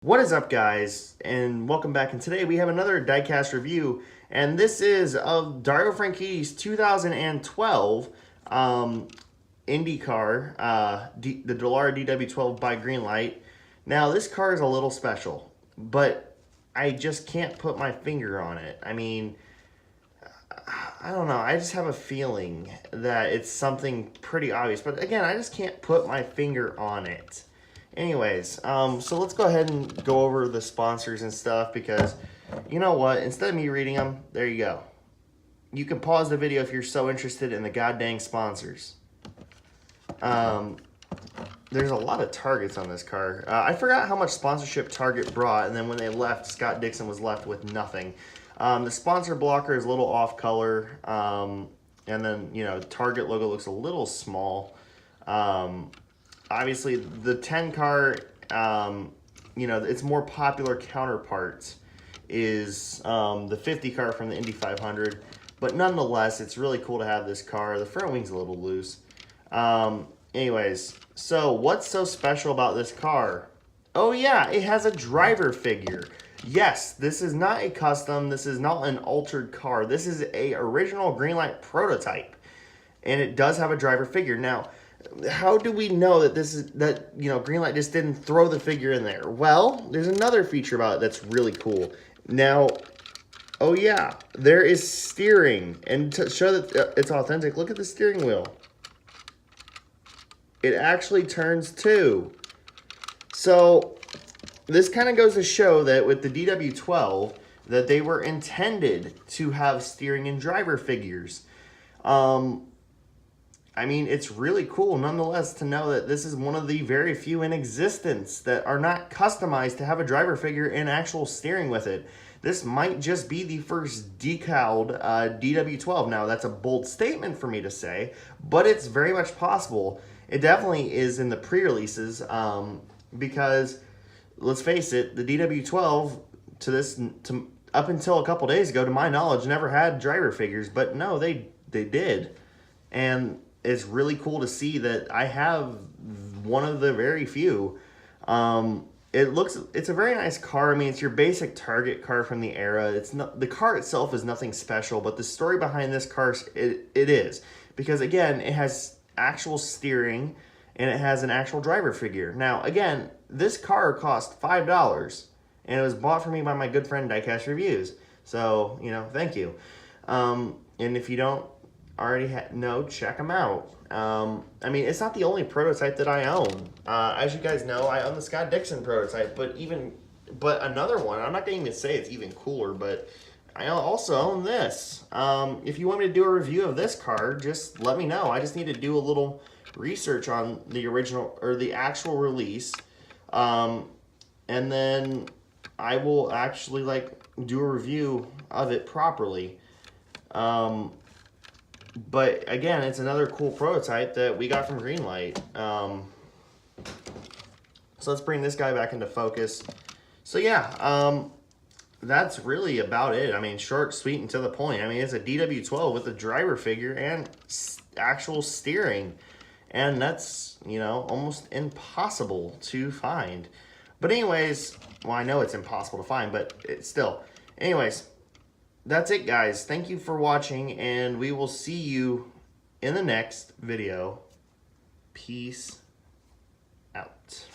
What is up, guys, and welcome back. And today we have another diecast review, and this is of Dario Franchitti's 2012 IndyCar, the DW12 by Greenlight. Now, this car is a little special, but I just can't put my finger on it. I mean, I don't know. I just have a feeling that it's something pretty obvious, but again, I just can't put my finger on it. Anyways, so let's go ahead and go over the sponsors and stuff because, you know what, instead of me reading them, there you go. You can pause the video if you're so interested in the goddamn sponsors. There's a lot of Targets on this car. I forgot how much sponsorship Target brought, and then when they left, Scott Dixon was left with nothing. The sponsor blocker is a little off color, and then, you know, Target logo looks a little small. Obviously, the 10 car, you know, its more popular counterpart is the 50 car from the Indy 500. But nonetheless, it's really cool to have this car. The front wing's a little loose. Anyways, so what's so special about this car? Oh yeah, it has a driver figure. Yes, this is not a custom. This is not an altered car. This is a original Greenlight prototype. And it does have a driver figure. Now, how do we know that Greenlight just didn't throw the figure in there? Well, there's another feature about it that's really cool. Now, oh yeah, there is steering, and to show that it's authentic, look at the steering wheel. It actually turns too. So this kind of goes to show that with the DW12 that they were intended to have steering and driver figures. I mean, it's really cool, nonetheless, to know that this is one of the very few in existence that are not customized to have a driver figure and actual steering with it. This might just be the first decaled DW12. Now, that's a bold statement for me to say, but it's very much possible. It definitely is in the pre-releases because, let's face it, the DW12 up until a couple days ago, to my knowledge, never had driver figures, but no, they did. And it's really cool to see that I have one of the very few. It's a very nice car. I mean, it's your basic Target car from the era. It's not, the car itself is nothing special, but the story behind this car, it is. Because again, it has actual steering and it has an actual driver figure. Now, again, this car cost $5 and it was bought for me by my good friend Diecast Reviews. So, you know, thank you. And if you don't already know, check them out. I mean, it's not the only prototype that I own. As you guys know, I own the Scott Dixon prototype, but another one, I'm not going to even say it's even cooler, but I also own this. If you want me to do a review of this car, just let me know. I just need to do a little research on the original or the actual release. And then I will actually do a review of it properly. But again, it's another cool prototype that we got from Greenlight. So let's bring this guy back into focus. So yeah, that's really about it. I mean, short, sweet, and to the point. I mean, it's a DW12 with a driver figure and actual steering. And that's, you know, almost impossible to find. But anyways, well, I know it's impossible to find, but it's still. Anyways, that's it, guys. Thank you for watching, and we will see you in the next video. Peace out.